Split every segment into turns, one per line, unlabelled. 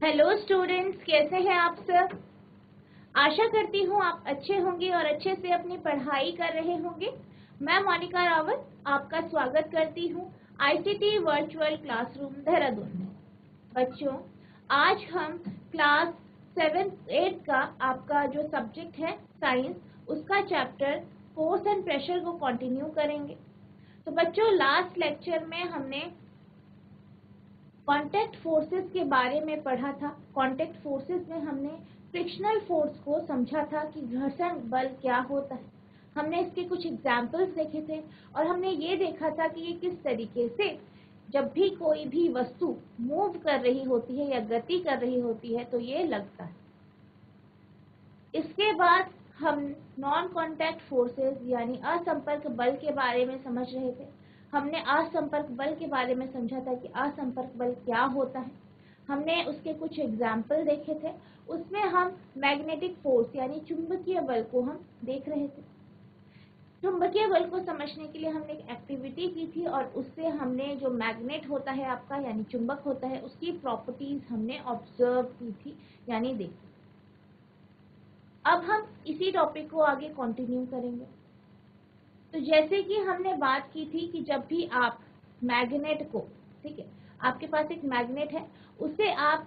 Hello students, कैसे हैं आप सब। आशा करती हूँ आप अच्छे होंगे और अच्छे से अपनी पढ़ाई कर रहे होंगे। मैं मोनिका रावत आपका स्वागत करती हूँ आईसीटी वर्चुअल क्लासरूम देहरादून में। बच्चों, आज हम क्लास 7th 8th का आपका जो सब्जेक्ट है साइंस, उसका चैप्टर फोर्स एंड प्रेशर को कंटिन्यू करेंगे। तो बच्चों, लास्ट लेक्चर में हमने कॉन्टैक्ट फोर्सेस के बारे में पढ़ा था। कॉन्टैक्ट फोर्सेस में हमने फ्रिक्शनल फोर्स को समझा था कि घर्षण बल क्या होता है। हमने इसके कुछ एग्जाम्पल्स देखे थे और हमने ये देखा था कि ये किस तरीके से जब भी कोई भी वस्तु मूव कर रही होती है या गति कर रही होती है तो ये लगता है। इसके बाद हम नॉन कॉन्टैक्ट फोर्सेस यानी असंपर्क बल के बारे में समझ रहे थे। हमने असंपर्क बल के बारे में समझा था कि असंपर्क बल क्या होता है। हमने उसके कुछ एग्जाम्पल देखे थे। उसमें हम मैग्नेटिक फोर्स यानी चुंबकीय बल को हम देख रहे थे। चुंबकीय बल को समझने के लिए हमने एक एक्टिविटी की थी और उससे हमने जो मैग्नेट होता है आपका यानी चुंबक होता है उसकी प्रॉपर्टीज हमने ऑब्जर्व की थी यानी देखी। अब हम इसी टॉपिक को आगे कंटिन्यू करेंगे। तो जैसे कि हमने बात की थी कि जब भी आप मैग्नेट को, ठीक है, आपके पास एक मैग्नेट है, उसे आप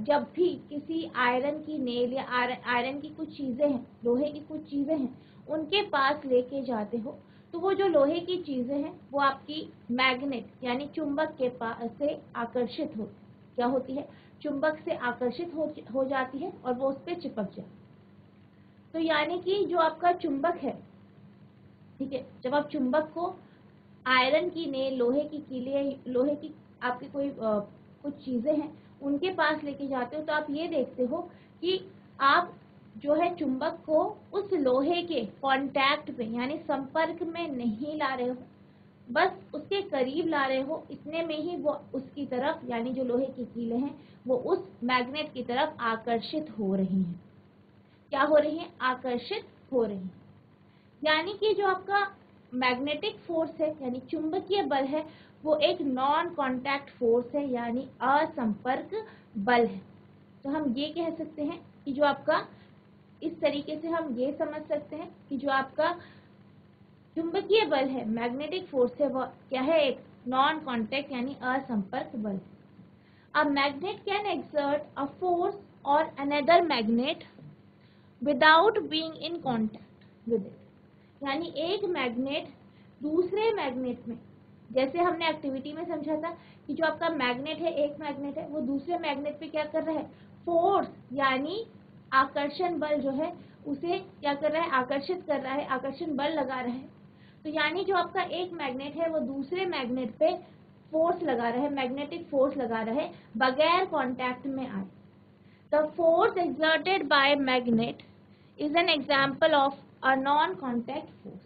जब भी किसी आयरन की नेल या आयरन की कुछ चीजें हैं, लोहे की कुछ चीजें हैं, उनके पास लेके जाते हो तो वो जो लोहे की चीजें हैं वो आपकी मैग्नेट यानी चुंबक के पास से आकर्षित होती, क्या होती है, चुंबक से आकर्षित हो जाती है और वो उस पर चिपक जाती है। तो यानी कि जो आपका चुंबक है, ठीक है, जब आप चुंबक को आयरन की नेल, लोहे की कीलें, लोहे की आपकी कोई कुछ चीजें हैं उनके पास लेके जाते हो तो आप ये देखते हो कि आप जो है चुंबक को उस लोहे के कांटेक्ट पे यानी संपर्क में नहीं ला रहे हो, बस उसके करीब ला रहे हो। इतने में ही वो उसकी तरफ यानी जो लोहे की कीलें हैं वो उस मैग्नेट की तरफ आकर्षित हो रही हैं। क्या हो रही है, आकर्षित हो रही है। यानी कि जो आपका मैग्नेटिक फोर्स है यानी चुंबकीय बल है वो एक नॉन कांटेक्ट फोर्स है यानी असंपर्क बल है। तो हम ये कह सकते हैं कि जो आपका, इस तरीके से हम ये समझ सकते हैं कि जो आपका चुंबकीय बल है, मैग्नेटिक फोर्स है, वो क्या है, एक नॉन कांटेक्ट यानी असंपर्क बल है। A magnet can exert a force on another magnet without being in contact with it. यानी एक मैग्नेट दूसरे मैग्नेट में, जैसे हमने एक्टिविटी में समझा था कि जो आपका मैग्नेट है, एक मैग्नेट है, वो दूसरे मैग्नेट पे क्या कर रहा है, फोर्स यानी आकर्षण बल जो है उसे क्या कर रहा है, आकर्षित कर रहा है, आकर्षण बल लगा रहा है। तो यानी जो आपका एक मैग्नेट है वो दूसरे मैग्नेट पे फोर्स लगा रहा है, मैग्नेटिक फोर्स लगा रहा है बगैर कांटेक्ट में आए। The force exerted by magnet is an example of a non contact force.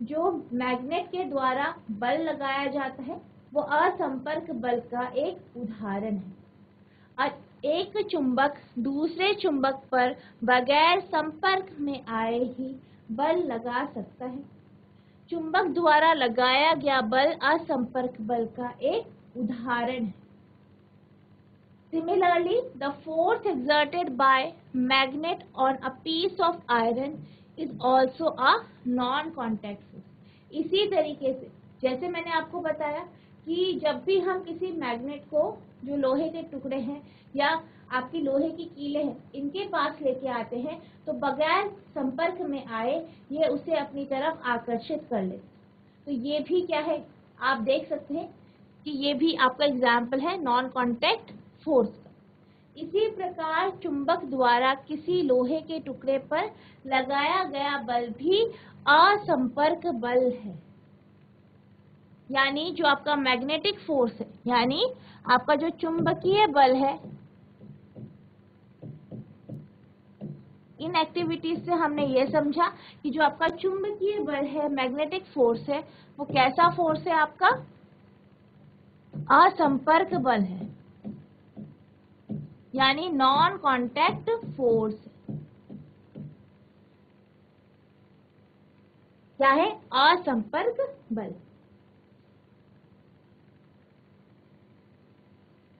जो मैग्नेट के द्वारा बल लगाया जाता है वो असंपर्क बल का एक उदाहरण है। एक चुंबक दूसरे चुंबक पर बगैर संपर्क में आए ही बल लगा सकता है। चुंबक द्वारा लगाया गया बल असंपर्क बल का एक उदाहरण है। Similarly, the force exerted by magnet on a piece of iron is also a non-contact force. इसी तरीके से जैसे मैंने आपको बताया कि जब भी हम किसी मैग्नेट को, जो लोहे के टुकड़े हैं या आपकी लोहे की कीलें हैं, इनके पास लेके आते हैं तो बगैर संपर्क में आए ये उसे अपनी तरफ आकर्षित कर लेते। तो ये भी क्या है, आप देख सकते हैं कि ये भी आपका एग्जाम्पल है नॉन कॉन्टैक्ट फोर्स का। इसी प्रकार चुंबक द्वारा किसी लोहे के टुकड़े पर लगाया गया बल भी असंपर्क बल है। यानी जो आपका मैग्नेटिक फोर्स है यानी आपका जो चुंबकीय बल है, इन एक्टिविटीज से हमने ये समझा कि जो आपका चुंबकीय बल है, मैग्नेटिक फोर्स है, वो कैसा फोर्स है, आपका असंपर्क बल है यानी नॉन कांटेक्ट फोर्स। क्या है, असंपर्क बल।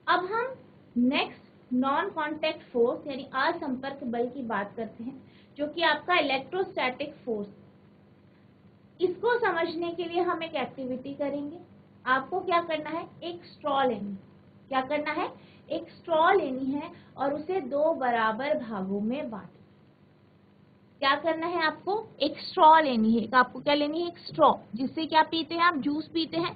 अब हम नेक्स्ट नॉन कांटेक्ट फोर्स यानी असंपर्क बल की बात करते हैं, जो कि आपका इलेक्ट्रोस्टैटिक फोर्स। इसको समझने के लिए हम एक एक्टिविटी करेंगे। आपको क्या करना है, एक स्ट्रॉ लेनी है। क्या करना है, एक स्ट्रॉ लेनी है और उसे 2 बराबर भागों में बांटना। क्या करना है, आपको एक स्ट्रॉ लेनी है। आपको क्या लेनी है, एक स्ट्रॉ, जिससे क्या पीते हैं आप, जूस पीते हैं,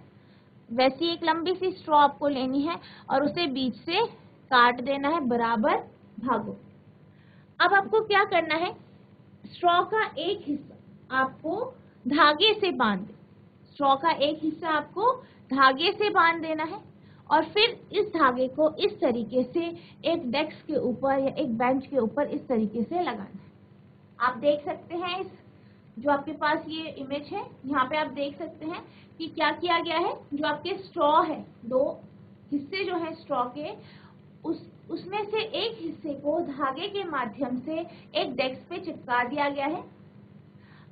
वैसी एक लंबी सी स्ट्रॉ आपको लेनी है और उसे बीच से काट देना है बराबर भागों। अब आपको क्या करना है, स्ट्रॉ का एक हिस्सा आपको धागे से बांध दे। स्ट्रॉ का एक हिस्सा आपको धागे से बांध देना है और फिर इस धागे को इस तरीके से एक डेस्क के ऊपर या एक बेंच के ऊपर इस तरीके से लगाना है। आप देख सकते हैं, इस जो आपके पास ये इमेज है, यहाँ पे आप देख सकते हैं कि क्या किया गया है। जो आपके स्ट्रॉ है, 2 हिस्से जो है स्ट्रॉ के, उसमें से एक हिस्से को धागे के माध्यम से एक डेस्क पे चिपका दिया गया है।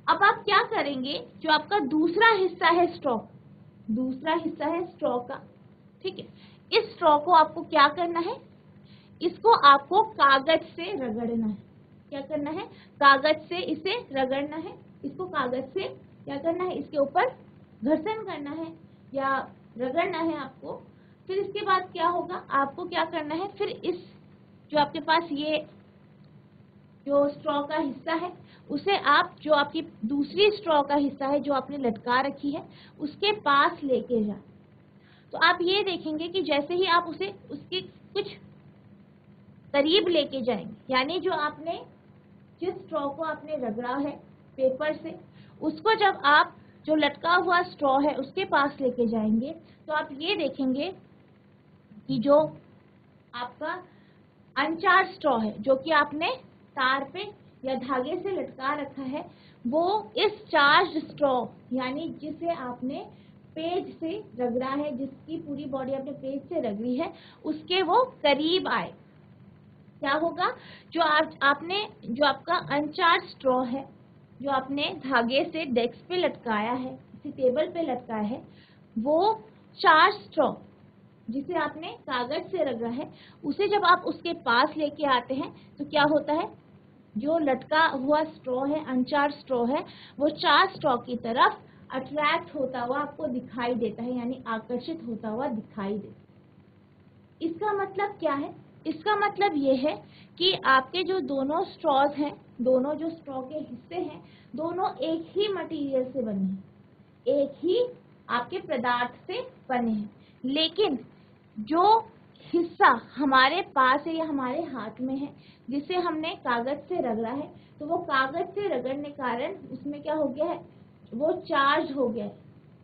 अब आप क्या करेंगे, जो आपका दूसरा हिस्सा है स्ट्रॉ, दूसरा हिस्सा है स्ट्रॉ का, ठीक है, इस स्ट्रॉ को आपको क्या करना है, इसको आपको कागज से रगड़ना है। क्या करना है, कागज से इसे रगड़ना है। इसको कागज से क्या करना है, इसके ऊपर घर्षण करना है या रगड़ना है आपको। फिर इसके बाद क्या होगा, आपको क्या करना है, फिर इस जो आपके पास ये जो स्ट्रॉ का हिस्सा है, उसे आप जो आपकी दूसरी स्ट्रॉ का हिस्सा है जो आपने लटका रखी है, उसके पास लेके जाए। तो आप ये देखेंगे कि जैसे ही आप उसे उसके कुछ करीब लेके जाएंगे, यानी जो आपने जिस स्ट्रॉ को आपने रगड़ा है पेपर से, उसको जब आप जो लटका हुआ स्ट्रॉ है उसके पास लेके जाएंगे, तो आप ये देखेंगे कि जो आपका अनचार्ज स्ट्रॉ है, जो कि आपने तार पे या धागे से लटका रखा है, वो इस चार्ज स्ट्रॉ यानी जिसे आपने पेज से रगड़ा है, जिसकी पूरी बॉडी आपने पेज से रगड़ी है, उसके वो करीब आए। क्या होगा, जो आपने जो आपका अनचार्ज स्ट्रॉ है, जो आपने धागे से डेस्क पे लटकाया है, किसी टेबल पे लटकाया है, वो चार्ज स्ट्रॉ जिसे आपने कागज से रगड़ा है, उसे जब आप उसके पास लेके आते हैं तो क्या होता है, जो लटका हुआ स्ट्रॉ है, अनचार्ज स्ट्रॉ है, वो चार्ज स्ट्रॉ की तरफ अट्रैक्ट होता हुआ आपको दिखाई देता है, यानी आकर्षित होता हुआ दिखाई देता है। इसका मतलब क्या है, इसका मतलब ये है कि आपके जो दोनों स्ट्रॉज हैं, दोनों जो स्ट्रॉ के हिस्से हैं, दोनों एक ही मटेरियल से बने हैं, एक ही आपके पदार्थ से बने हैं। लेकिन जो हिस्सा हमारे पास है या हमारे हाथ में है, जिसे हमने कागज से रगड़ा है, तो वो कागज से रगड़ने कारण उसमें क्या हो गया है, वो चार्ज हो गया है।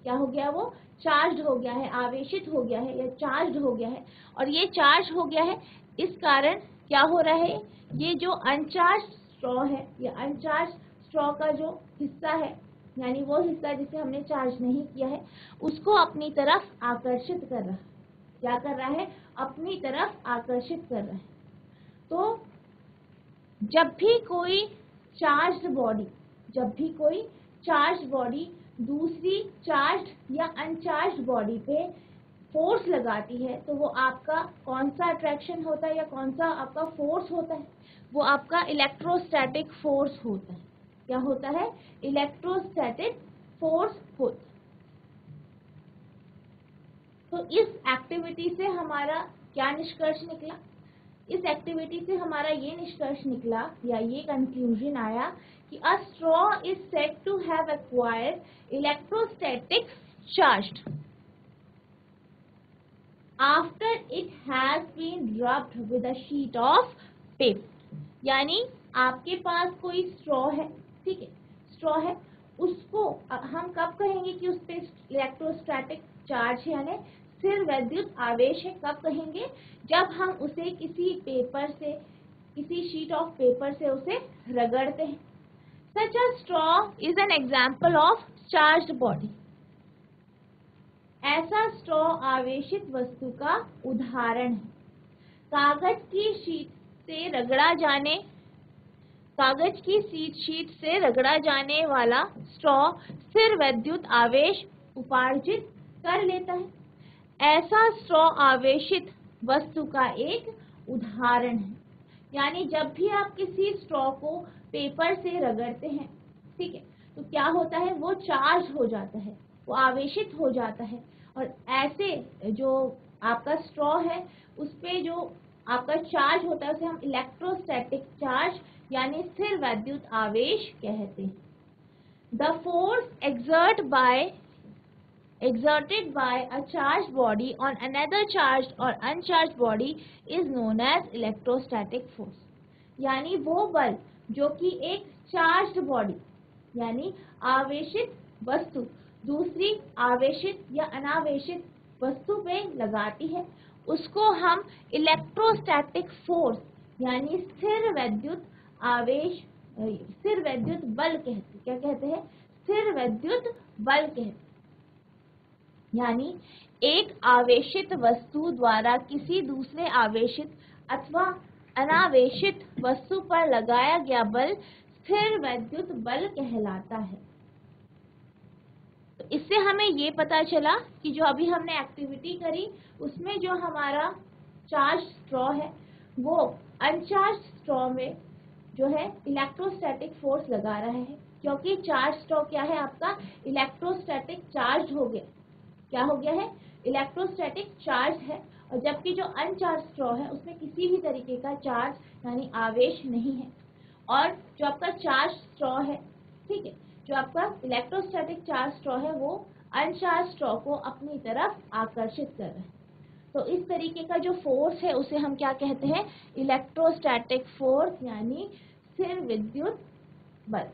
क्या हो गया, वो चार्ज हो गया है, आवेशित हो गया है या चार्ज हो गया है। और ये चार्ज हो गया है, इस कारण क्या हो रहा है, ये जो अनचार्ज स्ट्रॉ है या अनचार्ज स्ट्रॉ का जो हिस्सा है, यानी वो हिस्सा जिसे हमने चार्ज नहीं किया है, उसको अपनी तरफ आकर्षित कर रहा है। क्या कर रहा है, अपनी तरफ आकर्षित कर रहा है। तो जब भी कोई चार्ज बॉडी दूसरी चार्ज या अनचार्ज बॉडी पे फोर्स लगाती है, तो वो आपका कौन सा अट्रैक्शन होता है या कौन सा आपका फोर्स होता है, वो आपका इलेक्ट्रोस्टैटिक फोर्स होता है। क्या होता है, इलेक्ट्रोस्टैटिक फोर्स होता है। तो इस एक्टिविटी से हमारा क्या निष्कर्ष निकला, इस एक्टिविटी से हमारा ये निष्कर्ष निकला या ये कंक्लूजन आया कि a straw is said to have acquired electrostatic charge after it has been rubbed with a sheet of paper। यानी आपके पास कोई स्ट्रॉ है, ठीक है, स्ट्रॉ है, उसको हम कब कहेंगे कि उस पे इलेक्ट्रोस्टैटिक चार्ज है यानी स्थिर वैद्युत आवेश है, कब कहेंगे, जब हम उसे किसी पेपर से, किसी शीट ऑफ पेपर से उसे रगड़ते हैं। Such a straw is an example of charged body। ऐसा स्ट्रॉ आवेशित वस्तु का उदाहरण है। कागज की शीट से रगड़ा जाने वाला स्ट्रॉ स्थिर वैद्युत आवेश उपार्जित कर लेता है। ऐसा स्ट्रॉ आवेशित वस्तु का एक उदाहरण है। यानी जब भी आप किसी स्ट्रॉ को पेपर से रगड़ते हैं, ठीक है, तो क्या होता है, वो चार्ज हो जाता है, वो आवेशित हो जाता है। और ऐसे जो आपका स्ट्रॉ है उस पे जो आपका चार्ज होता है उसे हम इलेक्ट्रोस्टैटिक चार्ज यानी स्थिर वैद्युत आवेश कहते हैं। The force exerted by a charged body on another charged or uncharged body is known as electrostatic force। यानी वो बल जो कि एक चार्ज्ड बॉडी यानी आवेशित वस्तु दूसरी आवेशित या अनावेशित वस्तु पे लगाती है, उसको हम इलेक्ट्रोस्टैटिक फोर्स यानी स्थिर वैद्युत बल कहते हैं। क्या कहते हैं? स्थिर वैद्युत बल कहते हैं। यानी एक आवेशित वस्तु द्वारा किसी दूसरे आवेशित अथवा अनावेशित वस्तु पर लगाया गया बल स्थिर वैद्युत बल कहलाता है। तो इससे हमें ये पता चला कि जो अभी हमने एक्टिविटी करी उसमें जो हमारा चार्ज स्ट्रॉ है वो अनचार्ज स्ट्रॉ में जो है इलेक्ट्रोस्टैटिक फोर्स लगा रहा है, क्योंकि चार्ज स्ट्रॉ क्या है, आपका इलेक्ट्रोस्टैटिक चार्ज हो गया। क्या हो गया है? इलेक्ट्रोस्टैटिक चार्ज है। और जबकि जो अनचार्ज स्ट्रॉ है उसमें किसी भी तरीके का चार्ज यानी आवेश नहीं है। और जो आपका चार्ज स्ट्रॉ है, ठीक है, जो आपका इलेक्ट्रोस्टैटिक चार्ज स्ट्रॉ है वो अनचार्ज स्ट्रॉ को अपनी तरफ आकर्षित कर रहा है। तो इस तरीके का जो फोर्स है उसे हम क्या कहते हैं? इलेक्ट्रोस्टैटिक फोर्स यानी स्थिर विद्युत बल।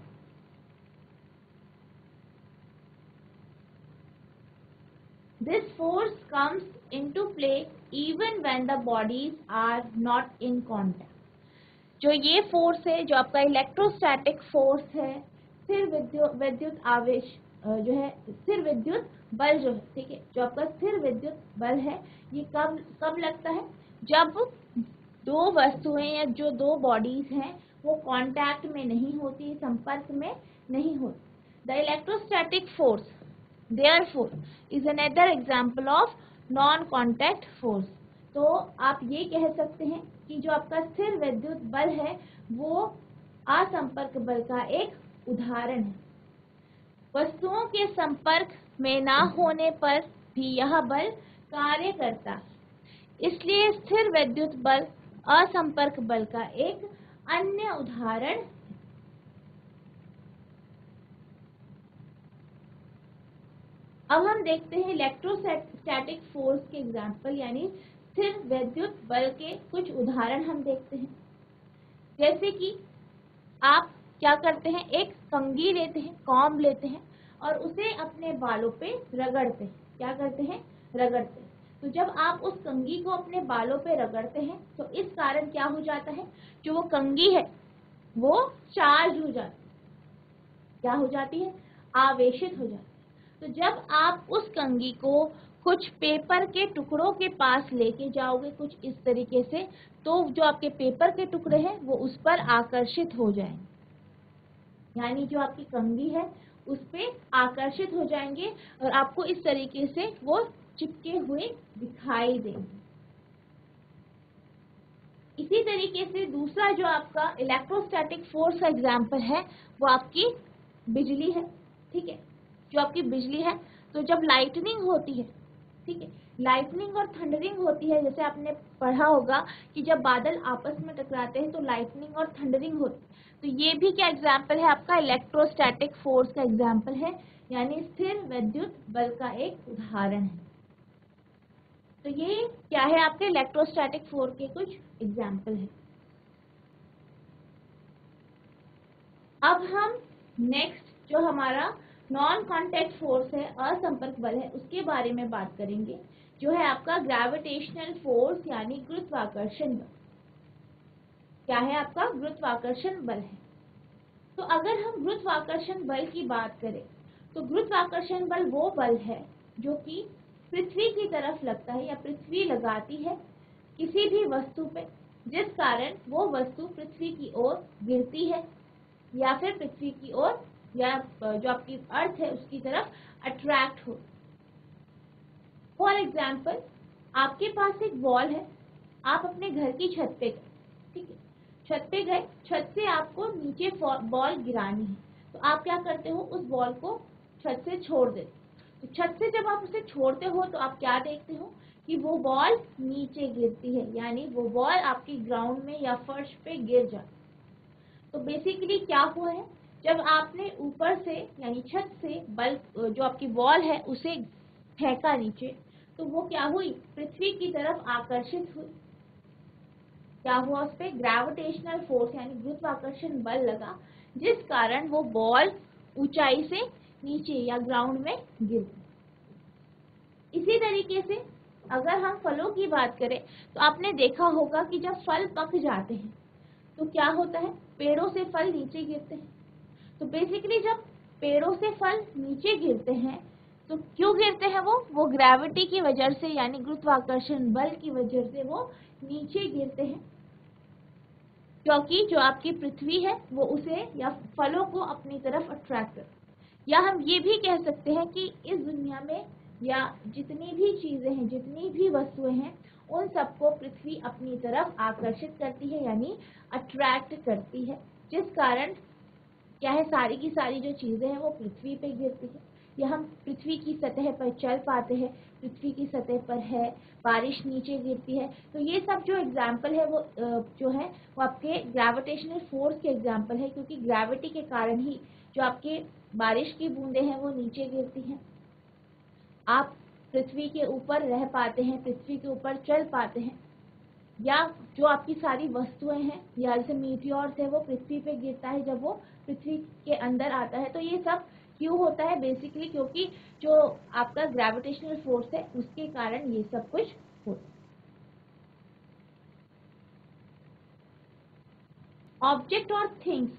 This force comes into play even when the bodies are not in contact। जो ये फोर्स है, जो आपका इलेक्ट्रोस्टैटिक फोर्स है, स्थिर विद्युत आवेश जो है, स्थिर विद्युत बल जो है, ठीक है, जो आपका स्थिर विद्युत बल है, ये कब लगता है? जब दो वस्तुएं या जो दो बॉडीज हैं वो कांटेक्ट में नहीं होती, संपर्क में नहीं होती। The electrostatic force therefore is another example of non contact force। तो आप ये कह सकते हैं कि जो आपका स्थिर विद्युत बल है वो असंपर्क बल का एक उदाहरण है। वस्तुओं के संपर्क में ना होने पर भी यह बल कार्य करता है, इसलिए स्थिर विद्युत बल असंपर्क बल का एक अन्य उदाहरण है। अब हम देखते हैं इलेक्ट्रोस्टैटिक फोर्स के एग्जाम्पल यानी स्थिर विद्युत बल के कुछ उदाहरण हम देखते हैं। जैसे कि आप क्या करते हैं, एक कंघी लेते हैं, कॉम्ब लेते हैं और उसे अपने बालों पे रगड़ते हैं। क्या करते हैं? रगड़ते हैं। तो जब आप उस कंघी को अपने बालों पे रगड़ते हैं तो इस कारण क्या हो जाता है, जो वो कंघी है वो चार्ज हो जाती है। क्या हो जाती है? आवेशित हो जाती है। तो जब आप उस कंघी को कुछ पेपर के टुकड़ों के पास लेके जाओगे कुछ इस तरीके से, तो जो आपके पेपर के टुकड़े हैं वो उस पर आकर्षित हो जाएंगे, यानी जो आपकी कंघी है उस पे आकर्षित हो जाएंगे और आपको इस तरीके से वो चिपके हुए दिखाई देंगे। इसी तरीके से दूसरा जो आपका इलेक्ट्रोस्टैटिक फोर्स का एग्जाम्पल है वो आपकी बिजली है, ठीक है। जो आपकी बिजली है, तो जब लाइटनिंग होती है, ठीक है, लाइटनिंग और थंडरिंग होती है, जैसे आपने पढ़ा होगा कि जब बादल आपस में टकराते हैं तो लाइटनिंग और थंडरिंग होती है। तो ये भी क्या एग्जाम्पल है? आपका इलेक्ट्रोस्टैटिक फोर्स का एग्जाम्पल है, यानी स्थिर विद्युत बल का एक उदाहरण है। तो ये क्या है? आपके इलेक्ट्रोस्टैटिक फोर्स के कुछ एग्जाम्पल है। अब हम नेक्स्ट जो हमारा नॉन कॉन्टैक्ट फोर्स है, असंपर्क बल है, उसके बारे में बात करेंगे, जो है आपका ग्रेविटेशनल फोर्स यानी गुरुत्वाकर्षण बल। क्या है? आपका गुरुत्वाकर्षण बल है। तो अगर हम गुरुत्वाकर्षण बल की बात करें तो गुरुत्वाकर्षण बल वो बल है जो कि पृथ्वी की तरफ लगता है या पृथ्वी लगाती है किसी भी वस्तु पे, जिस कारण वो वस्तु पृथ्वी की ओर गिरती है या फिर पृथ्वी की ओर या जो आपकी अर्थ है उसकी तरफ अट्रैक्ट हो। फॉर एग्जाम्पल, आपके पास एक बॉल है, आप अपने घर की छत पे गए, ठीक है, छत पे गए, छत से आपको नीचे बॉल गिरानी है, तो आप क्या करते हो, उस बॉल को छत से छोड़ देते हो। तो छत से जब आप उसे छोड़ते हो तो आप क्या देखते हो कि वो बॉल नीचे गिरती है, यानी वो बॉल आपकी ग्राउंड में या फर्श पे गिर जाती है। तो बेसिकली क्या हुआ है, जब आपने ऊपर से यानी छत से बल जो आपकी बॉल है उसे फेंका नीचे, तो वो क्या हुई, पृथ्वी की तरफ आकर्षित हुई। क्या हुआ, उस पर ग्रेविटेशनल फोर्स यानी गुरुत्वाकर्षण बल लगा, जिस कारण वो बॉल ऊंचाई से नीचे या ग्राउंड में गिर गई। इसी तरीके से अगर हम फलों की बात करें तो आपने देखा होगा कि जब फल पक जाते हैं तो क्या होता है, पेड़ों से फल नीचे गिरते हैं। तो बेसिकली जब पेड़ों से फल नीचे गिरते हैं तो क्यों गिरते हैं, वो ग्रेविटी की वजह से यानी गुरुत्वाकर्षण बल की वजह से वो नीचे गिरते हैं, क्योंकि जो आपकी पृथ्वी है वो उसे या फलों को अपनी तरफ अट्रैक्ट करती है। या हम ये भी कह सकते हैं कि इस दुनिया में या जितनी भी चीजें हैं, जितनी भी वस्तुएं हैं, उन सबको पृथ्वी अपनी तरफ आकर्षित करती है यानी अट्रैक्ट करती है, जिस कारण क्या है, सारी की सारी जो चीजें हैं वो पृथ्वी पे गिरती है, या हम पृथ्वी की सतह पर चल पाते हैं, पृथ्वी की सतह पर है, बारिश नीचे गिरती है। तो ये सब जो एग्जाम्पल है वो जो है वो आपके ग्रेविटेशनल फोर्स के एग्जाम्पल है, क्योंकि ग्रेविटी के कारण ही जो आपके बारिश की बूंदें हैं वो नीचे गिरती हैं, आप पृथ्वी के ऊपर रह पाते हैं, पृथ्वी के ऊपर चल पाते हैं, या जो आपकी सारी वस्तुएं हैं या जैसे मीटियोर्स है वो पृथ्वी पे गिरता है जब वो पृथ्वी के अंदर आता है। तो ये सब क्यों होता है, बेसिकली क्योंकि जो आपका ग्रेविटेशनल फोर्स है उसके कारण ये सब कुछ होता है। ऑब्जेक्ट और things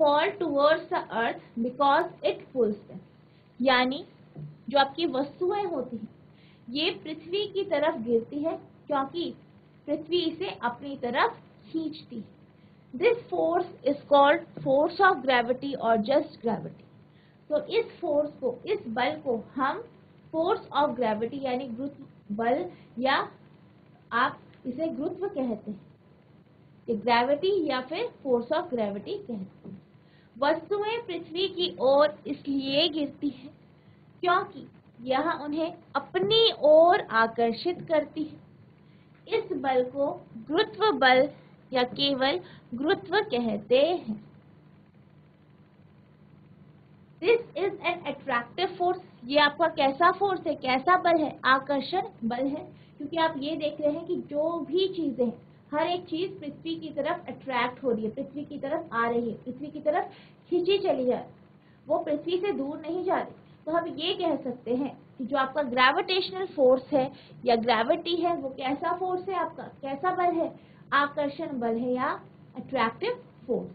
fall towards the earth because it pools them, यानी जो आपकी वस्तुएं होती हैं ये पृथ्वी की तरफ गिरती है क्योंकि पृथ्वी इसे अपनी तरफ खींचती है। This force is called force of gravity और जस्ट ग्रेविटी। तो इस फोर्स को, इस बल को हम फोर्स ऑफ ग्रेविटी यानी गुरुत्व बल, या आप इसे गुरुत्व कहते हैं, ग्रेविटी या फिर फोर्स ऑफ ग्रेविटी कहते हैं। वस्तुएं पृथ्वी की ओर इसलिए गिरती है क्योंकि यह उन्हें अपनी ओर आकर्षित करती है। इस बल को गुरुत्व बल या केवल गुरुत्व कहते हैं। This is an attractive force. ये आपका कैसा फोर्स है, कैसा बल है, आकर्षण बल है, क्योंकि आप ये देख रहे हैं कि जो भी चीजें हैं, हर एक चीज पृथ्वी की तरफ अट्रैक्ट हो रही है, पृथ्वी की तरफ आ रही है, पृथ्वी की तरफ खींची चली जा रही है, वो पृथ्वी से दूर नहीं जा रही। तो हम ये कह सकते हैं कि जो आपका ग्रेविटेशनल फोर्स है या ग्रेविटी है वो कैसा फोर्स है, आपका कैसा बल है, आकर्षण बल है या attractive force.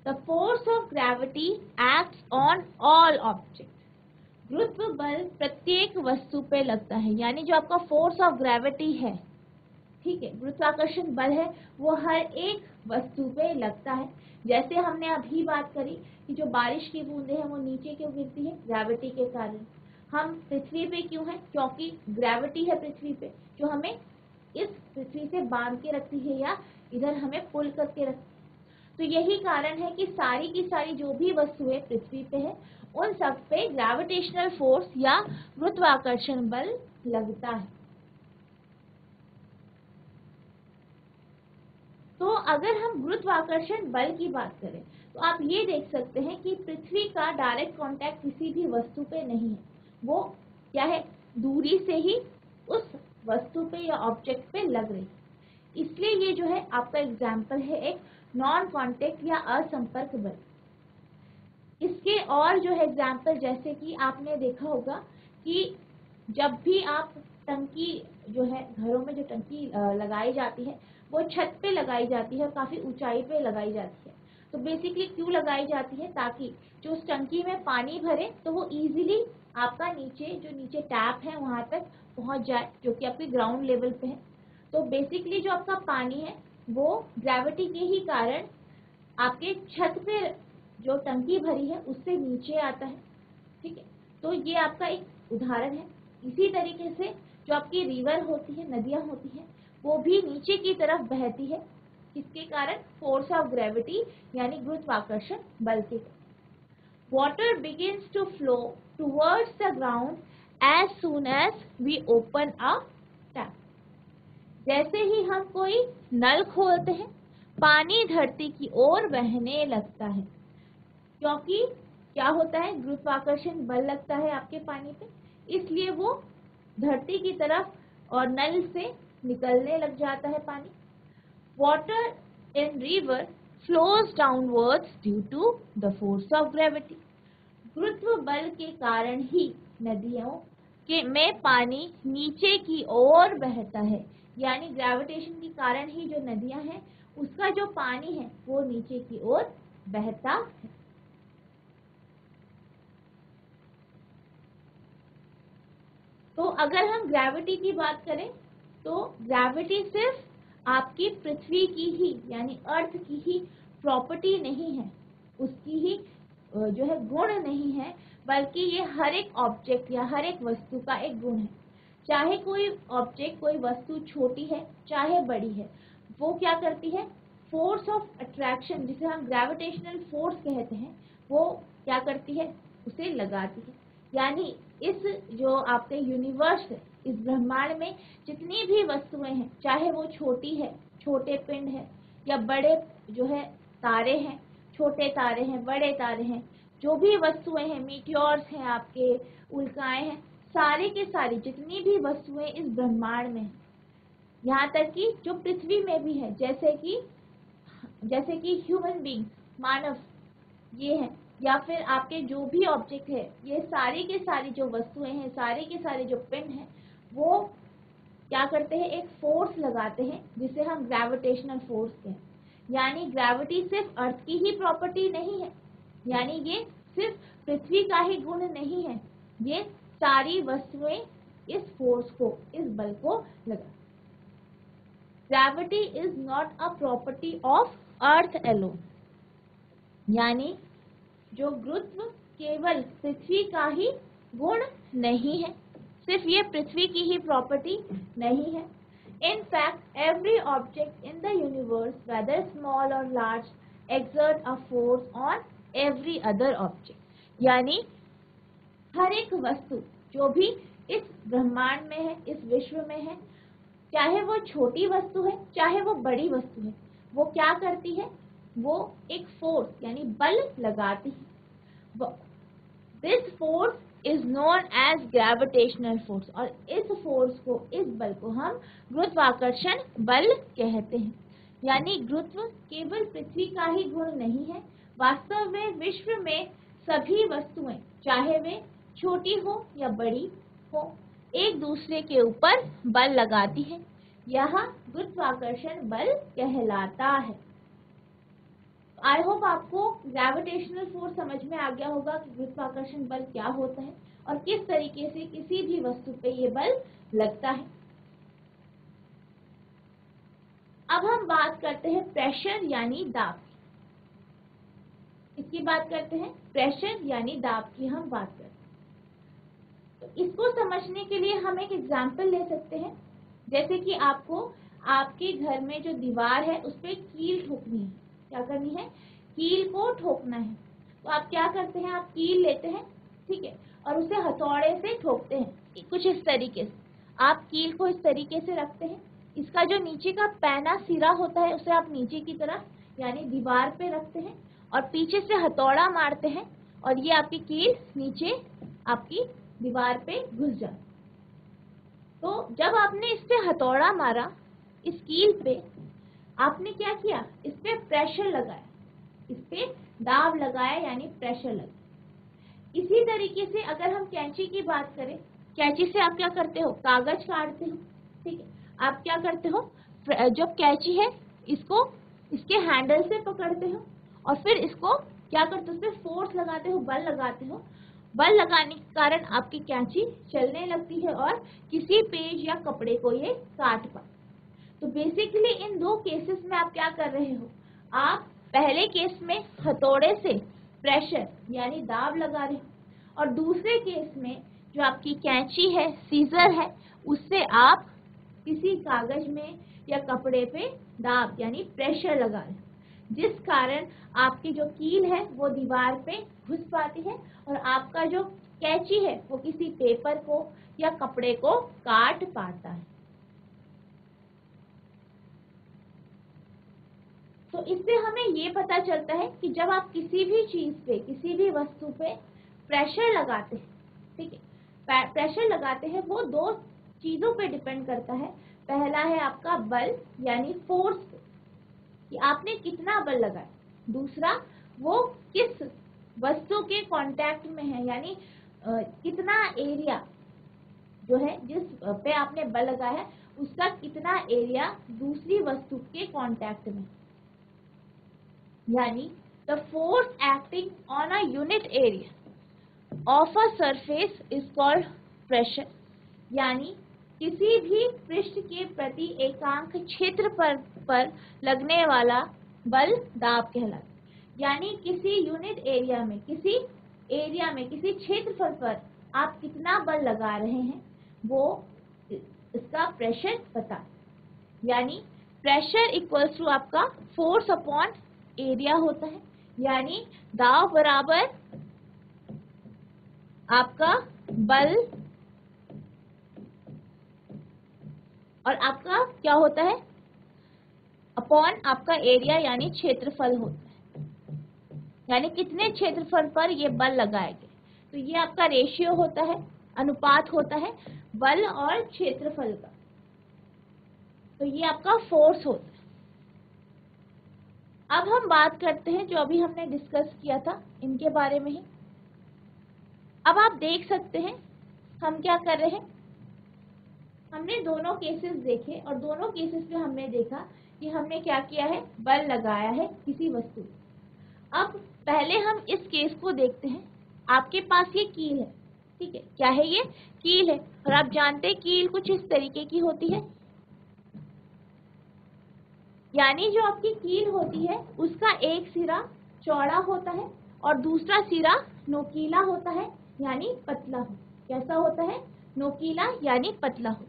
The force of gravity acts on all object. गुरुत्व बल प्रत्येक वस्तु पे लगता है, यानी जो आपका फोर्स ऑफ ग्रेविटी है, ठीक है, गुरुत्वाकर्षण बल है, वो हर एक वस्तु पे लगता है। जैसे हमने अभी बात करी कि जो बारिश की बूंदें हैं वो नीचे क्यों गिरती है, ग्रेविटी के कारण। हम पृथ्वी पे क्यों हैं, क्योंकि ग्रेविटी है पृथ्वी पे जो हमें इस पृथ्वी से बांध के रखती है या इधर हमें पुल करके रखती है। तो यही कारण है कि सारी की सारी जो भी वस्तुएं पृथ्वी पे है उन सब पे ग्रेविटेशनल फोर्स या गुरुत्वाकर्षण बल लगता है। तो अगर हम गुरुत्वाकर्षण बल की बात करें तो आप ये देख सकते हैं कि पृथ्वी का डायरेक्ट कांटेक्ट किसी भी वस्तु पे नहीं है, वो क्या है, दूरी से ही उस वस्तु पे या ऑब्जेक्ट पे लग रही है। इसलिए ये जो है आपका एग्जाम्पल है एक नॉन कांटेक्ट या असंपर्क बल। इसके और जो है एग्जाम्पल, जैसे कि आपने देखा होगा कि जब भी आप टंकी जो है, घरों में जो टंकी लगाई जाती है वो छत पे लगाई जाती है और काफी ऊंचाई पे लगाई जाती है। तो बेसिकली क्यों लगाई जाती है, ताकि जो उस टंकी में पानी भरे तो वो इजीली आपका नीचे जो नीचे टैप है वहां तक पहुंच जाए, जो कि आपके ग्राउंड लेवल पे है। तो बेसिकली जो आपका पानी है वो ग्रेविटी के ही कारण आपके छत पे जो टंकी भरी है उससे नीचे आता है, ठीक है। तो ये आपका एक उदाहरण है। इसी तरीके से जो आपकी रिवर होती है, नदियां होती हैं, वो भी नीचे की तरफ बहती है। किसके कारण? फोर्स ऑफ ग्रेविटी यानी गुरुत्वाकर्षण बल के। Water begins to flow towards the ground as soon as we open a tap. जैसे ही हम कोई नल खोलते हैं पानी धरती की ओर बहने लगता है, क्योंकि क्या होता है? गुरुत्वाकर्षण बल लगता है आपके पानी पे, इसलिए वो धरती की तरफ और नल से निकलने लग जाता है पानी। Water in river flows downwards due to the force of gravity. गुरुत्व बल के कारण ही नदियों के में पानी नीचे की ओर बहता है, यानी ग्रेविटेशन के कारण ही जो नदियां हैं उसका जो पानी है वो नीचे की ओर बहता है। तो अगर हम ग्रेविटी की बात करें तो ग्रेविटी सिर्फ आपकी पृथ्वी की ही यानी अर्थ की ही प्रॉपर्टी नहीं है, उसकी ही जो है गुण नहीं है, बल्कि ये हर एक ऑब्जेक्ट या हर एक वस्तु का एक गुण है। चाहे कोई ऑब्जेक्ट कोई वस्तु छोटी है चाहे बड़ी है, वो क्या करती है? फोर्स ऑफ अट्रैक्शन जिसे हम ग्रेविटेशनल फोर्स कहते हैं वो क्या करती है? उसे लगाती है। यानी इस जो आपके यूनिवर्स है, इस ब्रह्मांड में जितनी भी वस्तुएं हैं, चाहे वो छोटी है, छोटे पिंड है, या बड़े जो है तारे हैं, छोटे तारे हैं, बड़े तारे हैं, जो भी वस्तुएं हैं, मीटियोर्स हैं, आपके उल्काएं हैं, सारे के सारी जितनी भी वस्तुएं इस ब्रह्मांड में, यहाँ तक कि जो पृथ्वी में भी है, जैसे कि ह्यूमन बींग, मानव ये हैं, या फिर आपके जो भी ऑब्जेक्ट है, ये सारी के सारी जो वस्तुएं हैं, सारे के सारे जो पिंड हैं, वो क्या करते हैं? एक फोर्स लगाते हैं जिसे हम ग्रेविटेशनल फोर्स कहते हैं। यानी ग्रेविटी सिर्फ अर्थ की ही प्रॉपर्टी नहीं है, यानी ये सिर्फ पृथ्वी का ही गुण नहीं है, ये सारी वस्तुएं इस फोर्स को, इस बल को लगा। Gravity is not a property of earth alone, यानी जो गुरुत्व केवल पृथ्वी का ही गुण नहीं है, सिर्फ ये पृथ्वी की ही प्रॉपर्टी नहीं है। In fact, every object in the universe, whether small or large, exert a force on every other object. यानी हर एक वस्तु जो भी इस ब्रह्मांड में है, इस विश्व में है, चाहे वो छोटी वस्तु है चाहे वो बड़ी वस्तु है, वो क्या करती है? वो एक फोर्स यानी बल लगाती है। This force is known as gravitational force, और इस फोर्स को, इस बल को हम गुरुत्वाकर्षण बल कहते हैं। यानी गुरुत्व केवल पृथ्वी का ही गुण नहीं है, वास्तव में विश्व में सभी वस्तुएं, चाहे वे छोटी हो या बड़ी हो, एक दूसरे के ऊपर बल लगाती है। यह गुरुत्वाकर्षण बल कहलाता है। आई होप आपको ग्रेविटेशनल फोर्स समझ में आ गया होगा कि गुरुत्वाकर्षण बल क्या होता है और किस तरीके से किसी भी वस्तु पे ये बल लगता है। अब हम बात करते हैं प्रेशर यानी दाब। इसकी बात करते हैं, प्रेशर यानी दाब की हम बात करते हैं। तो इसको समझने के लिए हम एक एग्जाम्पल ले सकते हैं। जैसे कि आपको आपके घर में जो दीवार है उस पर कील ठोकनी है। क्या करनी है? कील को ठोकना है। तो आप क्या करते हैं? आप कील लेते हैं, ठीक है, और उसे हथौड़े से ठोकते हैं कुछ इस तरीके से। आप कील को इस तरीके से रखते हैं, इसका जो नीचे का पैना सिरा होता है उसे आप नीचे की तरफ यानी दीवार पे रखते हैं और पीछे से हथौड़ा मारते हैं और ये आपकी कील नीचे आपकी दीवार पे घुस जाती। तो जब आपने इस पे हथौड़ा मारा, इस कील पे, आपने क्या किया? इस पे प्रेशर लगाया, इस पे दाब लगाया यानी प्रेशर लगाया। इसी तरीके से अगर हम कैंची की बात करें, कैंची से आप क्या करते हो? कागज काटते हो, ठीक है। आप क्या करते हो? जो कैंची है इसको इसके हैंडल से पकड़ते हो और फिर इसको क्या करते हो? उस पे फोर्स लगाते हो, बल लगाते हो। बल लगाने के कारण आपकी कैंची चलने लगती है और किसी पेज या कपड़े को ये काट पाए। तो बेसिकली इन दो केसेस में आप क्या कर रहे हो? आप पहले केस में हथौड़े से प्रेशर यानी दाब लगा रहे हो और दूसरे केस में जो आपकी कैंची है, सीजर है, उससे आप किसी कागज में या कपड़े पे दाब यानी प्रेशर लगा रहे हैं, जिस कारण आपकी जो कील है वो दीवार पे घुस पाती है और आपका जो कैंची है वो किसी पेपर को या कपड़े को काट पाता है। तो इससे हमें ये पता चलता है कि जब आप किसी भी चीज पे, किसी भी वस्तु पे प्रेशर लगाते हैं, ठीक है, प्रेशर लगाते हैं, वो दो चीजों पे डिपेंड करता है। पहला है आपका बल यानी फोर्स पे, कि आपने कितना बल लगाया। दूसरा, वो किस वस्तु के कांटेक्ट में है, यानी कितना एरिया जो है जिस पे आपने बल लगाया है उसका कितना एरिया दूसरी वस्तु के कांटेक्ट में, यानी the force acting on a unit area of a surface is called pressure. यानी किसी भी पृष्ठ के प्रति एकांक क्षेत्र पर लगने वाला बल दाब कहलाता है। यानी किसी यूनिट एरिया में, किसी क्षेत्रफल पर आप कितना बल लगा रहे हैं वो इसका प्रेशर बता। यानी प्रेशर इक्वल्स टू आपका फोर्स अपॉन एरिया होता है। यानी दाब बराबर आपका बल और आपका क्या होता है अपॉन आपका एरिया यानी क्षेत्रफल होता है, यानी कितने क्षेत्रफल पर ये बल लगाए गए। तो ये आपका रेशियो होता है, अनुपात होता है बल और क्षेत्रफल का। तो ये आपका फोर्स होता है। अब हम बात करते हैं जो अभी हमने डिस्कस किया था इनके बारे में ही। अब आप देख सकते हैं हम क्या कर रहे हैं, हमने दोनों केसेस देखे और दोनों केसेस में हमने देखा कि हमने क्या किया है, बल लगाया है किसी वस्तु। अब पहले हम इस केस को देखते हैं। आपके पास ये कील है, ठीक है, क्या है ये कील है, और आप जानते हैं कील कुछ इस तरीके की होती है। यानी जो आपकी कील होती है उसका एक सिरा चौड़ा होता है और दूसरा सिरा नोकीला होता है यानी पतला हो। कैसा होता है, नोकीला यानी पतला हो।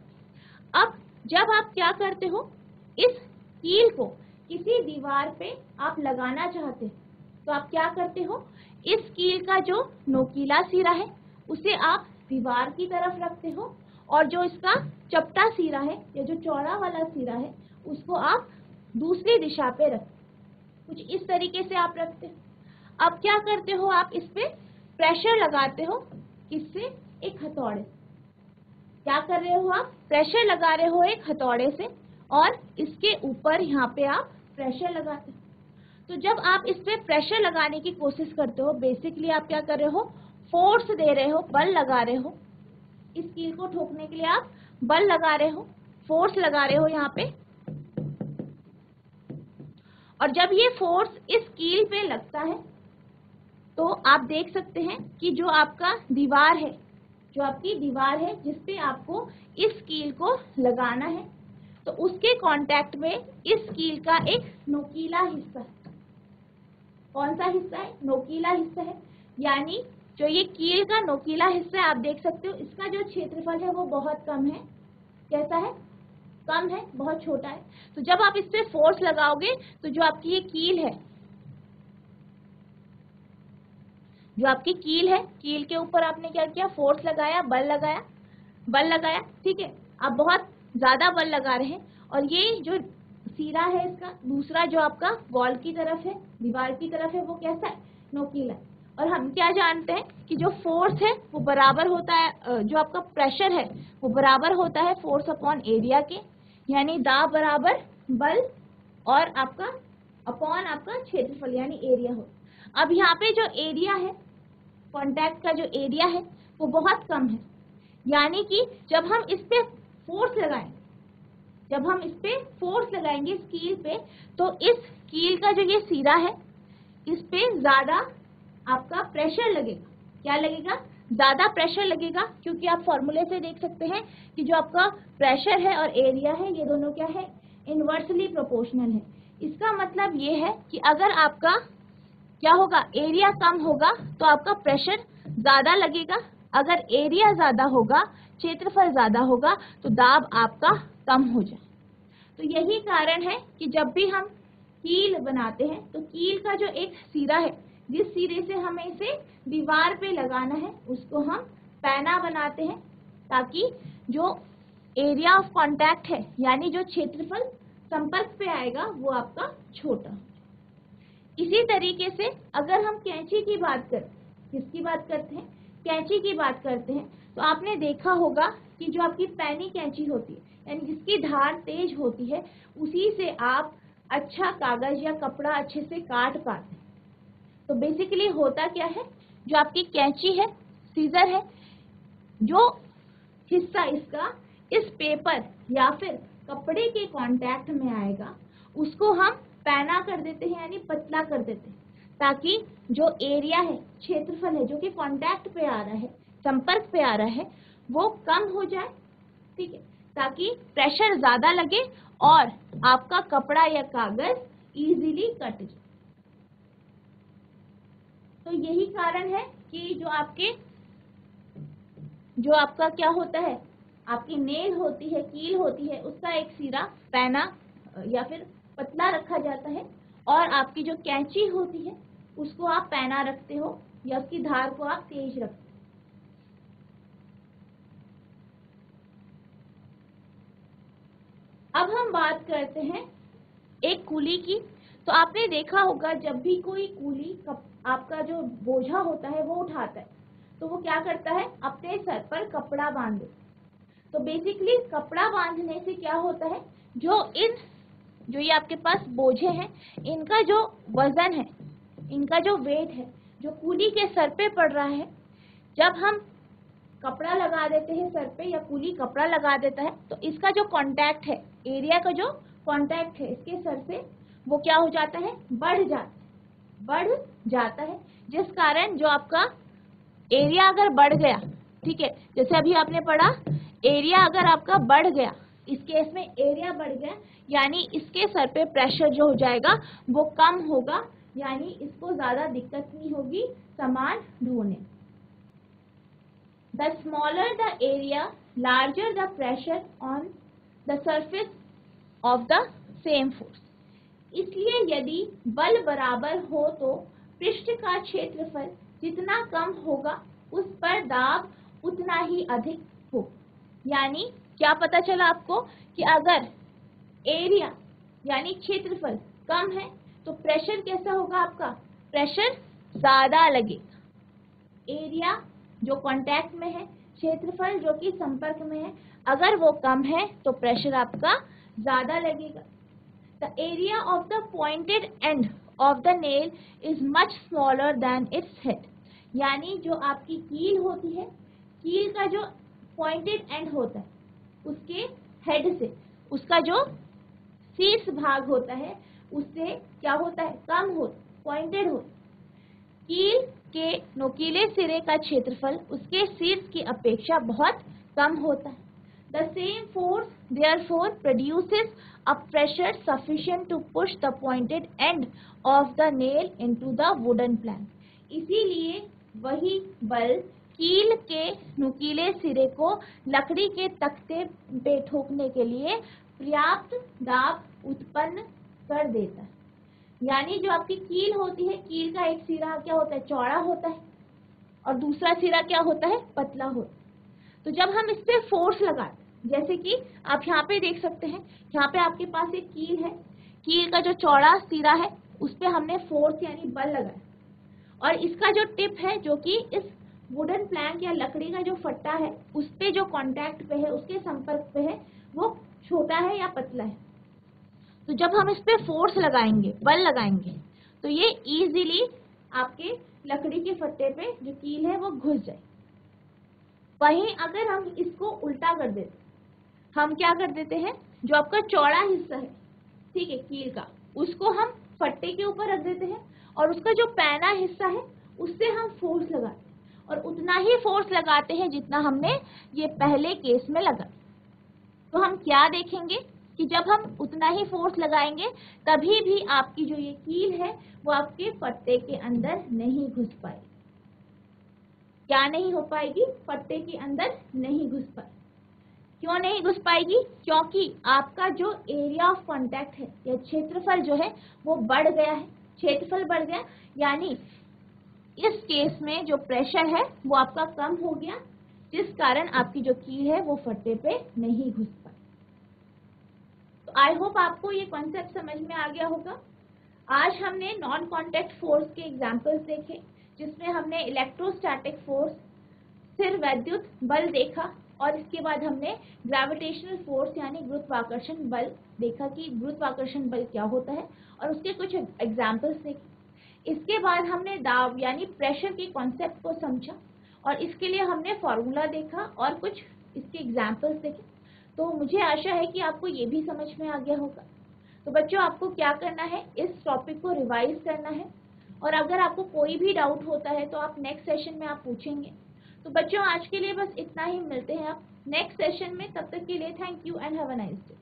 अब जब आप क्या करते हो, इस कील को किसी दीवार पे आप लगाना चाहते हैं तो आप क्या करते हो, इस कील का जो नोकीला सिरा है उसे आप दीवार की तरफ रखते हो और जो इसका चपटा सिरा है या जो चौड़ा वाला सिरा है उसको आप दूसरी दिशा पे रखते। कुछ इस तरीके से आप रखते हो। अब क्या करते हो, आप इस पे प्रेशर लगाते हो, किससे, एक हथौड़े। क्या कर रहे हो आप, प्रेशर लगा रहे हो एक हथौड़े से और इसके ऊपर यहाँ पे आप प्रेशर लगाते हो। तो जब आप इस पे प्रेशर लगाने की कोशिश करते हो, बेसिकली आप क्या कर रहे हो, फोर्स दे रहे हो, बल लगा रहे हो। इस कील को ठोकने के लिए आप बल लगा रहे हो, फोर्स लगा रहे हो यहाँ पे। और जब ये फोर्स इस कील पे लगता है तो आप देख सकते हैं कि जो आपका दीवार है, जो आपकी दीवार है जिसपे आपको इस कील को लगाना है, तो उसके कांटेक्ट में इस कील का एक नोकीला हिस्सा है। कौन सा हिस्सा है, नोकीला हिस्सा है। यानी जो ये कील का नोकीला हिस्सा है, आप देख सकते हो इसका जो क्षेत्रफल है वो बहुत कम है। कैसा है, कम है, बहुत छोटा है। तो जब आप इस पे फोर्स लगाओगे तो जो आपकी ये कील है, जो आपकी कील है, कील के ऊपर आपने क्या किया, फोर्स लगाया, बल लगाया, ठीक है। आप बहुत ज्यादा बल लगा रहे हैं और ये जो सिरा है इसका दूसरा जो आपका वॉल की तरफ है, दीवार की तरफ है, वो कैसा है, नोकीला। और हम क्या जानते हैं कि जो फोर्स है वो बराबर होता है, जो आपका प्रेशर है वो बराबर होता है फोर्स अपॉन एरिया के। यानी दाब बराबर बल और आपका अपॉन आपका क्षेत्रफल यानी एरिया हो। अब यहाँ पे जो एरिया है, कॉन्टैक्ट का जो एरिया है वो बहुत कम है। यानी कि जब हम इस पे फोर्स लगाएंगे, जब हम इस पे फोर्स लगाएंगे इस कील पे, तो इस कील का जो ये सिरा है इस पे ज्यादा आपका प्रेशर लगेगा। क्या लगेगा, ज्यादा प्रेशर लगेगा, क्योंकि आप फॉर्मूले से देख सकते हैं कि जो आपका प्रेशर है और एरिया है ये दोनों क्या है, इनवर्सली प्रोपोर्शनल है। इसका मतलब ये है कि अगर आपका क्या होगा, एरिया कम होगा तो आपका प्रेशर ज्यादा लगेगा, अगर एरिया ज्यादा होगा, क्षेत्रफल ज्यादा होगा तो दाब आपका कम हो जाए। तो यही कारण है कि जब भी हम कील बनाते हैं तो कील का जो एक सिरा है, जिस सिरे से हमें इसे दीवार पे लगाना है, उसको हम पैना बनाते हैं, ताकि जो एरिया ऑफ कांटेक्ट है यानी जो क्षेत्रफल संपर्क पे आएगा वो आपका छोटा हो। इसी तरीके से अगर हम कैंची की बात करें, किसकी बात करते हैं, कैंची की बात करते हैं, तो आपने देखा होगा कि जो आपकी पैनी कैंची होती है यानी जिसकी धार तेज होती है, उसी से आप अच्छा कागज या कपड़ा अच्छे से काट पाते हैं। तो बेसिकली होता क्या है, जो आपकी कैंची है, सीजर है, जो हिस्सा इसका इस पेपर या फिर कपड़े के कांटेक्ट में आएगा, उसको हम पैना कर देते हैं यानी पतला कर देते हैं, ताकि जो एरिया है, क्षेत्रफल है, जो कि कांटेक्ट पे आ रहा है, संपर्क पे आ रहा है, वो कम हो जाए। ठीक है, ताकि प्रेशर ज्यादा लगे और आपका कपड़ा या कागज इजीली कट जाए। तो यही कारण है कि जो आपका क्या होता है, आपकी नेल होती है, कील होती है, उसका एक सिरा पैना या फिर पतला रखा जाता है, और आपकी जो कैंची होती है उसको आप पैना रखते हो या उसकी धार को आप तेज रखते हो। अब हम बात करते हैं एक कूली की। तो आपने देखा होगा जब भी कोई कूली आपका जो बोझा होता है वो उठाता है, तो वो क्या करता है, अपने सर पर कपड़ा बांध देता है। तो बेसिकली कपड़ा बांधने से क्या होता है, जो ये आपके पास बोझे हैं, इनका जो वजन है, इनका जो वेट है, जो कूली के सर पे पड़ रहा है, जब हम कपड़ा लगा देते हैं सर पे या कूली कपड़ा लगा देता है, तो इसका जो कांटेक्ट है, एरिया का जो कांटेक्ट है इसके सर से, वो क्या हो जाता है, बढ़ जाता है, जिस कारण जो आपका एरिया अगर बढ़ गया, ठीक है, जैसे अभी आपने पढ़ा, एरिया अगर आपका बढ़ गया, इस केस में एरिया बढ़ गया, यानी इसके सर पे प्रेशर जो हो जाएगा वो कम होगा, यानी इसको ज्यादा दिक्कत नहीं होगी सामान ढोने। The smaller the area, larger the pressure on the surface of the same force. इसलिए यदि बल बराबर हो तो पृष्ठ का क्षेत्रफल जितना कम होगा उस पर दाब उतना ही अधिक हो। यानी क्या पता चला आपको कि अगर एरिया यानी क्षेत्रफल कम है तो प्रेशर कैसा होगा, आपका प्रेशर ज्यादा लगेगा। एरिया जो कांटेक्ट में है, क्षेत्रफल जो कि संपर्क में है, अगर वो कम है तो प्रेशर आपका ज्यादा लगेगा। The area of the pointed end of the nail is much smaller than its head. यानी जो आपकी कील होती है, कील का जो पॉइंटेड एंड होता है, उसके हेड से, उसका जो शीर्ष भाग होता है उससे क्या होता है, कम होता, पॉइंटेड होता। कील के नोकीले सिरे का क्षेत्रफल उसके शीर्ष की अपेक्षा बहुत कम होता है। The same force therefore produces a pressure sufficient to push the pointed end of the nail into the wooden plank। इसीलिए वही बल कील के नुकीले सिरे को लकड़ी के तख्ते पे ठोकने के लिए पर्याप्त दाब उत्पन्न कर देता है। यानी जो आपकी कील होती है, कील का एक सिरा क्या होता है, चौड़ा होता है, और दूसरा सिरा क्या होता है, पतला होता है। तो जब हम इस पे फोर्स लगाते, जैसे कि आप यहाँ पे देख सकते हैं, यहाँ पे आपके पास एक कील है, कील का जो चौड़ा सिरा है उस पे हमने फोर्स यानी बल लगाया, और इसका जो टिप है जो कि इस वुडन प्लैंक या लकड़ी का जो फट्टा है उस पे जो कांटेक्ट पे है, उसके संपर्क पे है, वो छोटा है या पतला है। तो जब हम इस पे फोर्स लगाएंगे, बल लगाएंगे, तो ये इजीली आपके लकड़ी के फट्टे पे जो कील है वो घुस जाए। वहीं अगर हम इसको उल्टा कर देते, हम क्या कर देते हैं, जो आपका चौड़ा हिस्सा है, ठीक है, कील का, उसको हम फट्टे के ऊपर रख देते हैं, और उसका जो पैना हिस्सा है उससे हम फोर्स लगाते हैं, और उतना ही फोर्स लगाते हैं जितना हमने ये पहले केस में लगा। तो हम क्या देखेंगे कि जब हम उतना ही फोर्स लगाएंगे तभी भी आपकी जो ये कील है वो आपके फट्टे के अंदर नहीं घुस पाएगी। क्या नहीं हो पाएगी, फट्टे के अंदर नहीं घुस पाएगी। क्यों नहीं घुस पाएगी? क्योंकि आपका जो एरिया ऑफ कांटेक्ट है या क्षेत्रफल जो है वो बढ़ गया है। क्षेत्रफल बढ़ गया यानी इस केस में जो प्रेशर है वो आपका कम हो गया, जिस कारण आपकी जो कील है वो फट्टे पे नहीं घुस पाई। तो आई होप आपको ये कॉन्सेप्ट समझ में आ गया होगा। आज हमने नॉन कांटेक्ट फोर्स के एग्जांपल्स देखे, जिसमें हमने इलेक्ट्रोस्टैटिक फोर्स, स्थिर वैद्युत बल देखा, और इसके बाद हमने ग्रेविटेशनल फोर्स यानी गुरुत्वाकर्षण बल देखा कि गुरुत्वाकर्षण बल क्या होता है, और उसके कुछ एग्जांपल्स देखे। इसके बाद हमने दाब यानी प्रेशर के कॉन्सेप्ट को समझा, और इसके लिए हमने फॉर्मूला देखा और कुछ इसके एग्जांपल्स देखे। तो मुझे आशा है कि आपको ये भी समझ में आ गया होगा। तो बच्चों, आपको क्या करना है, इस टॉपिक को रिवाइज करना है, और अगर आपको कोई भी डाउट होता है तो आप नेक्स्ट सेशन में आप पूछेंगे। तो बच्चों, आज के लिए बस इतना ही, मिलते हैं आप नेक्स्ट सेशन में। तब तक के लिए thank you and have a nice day.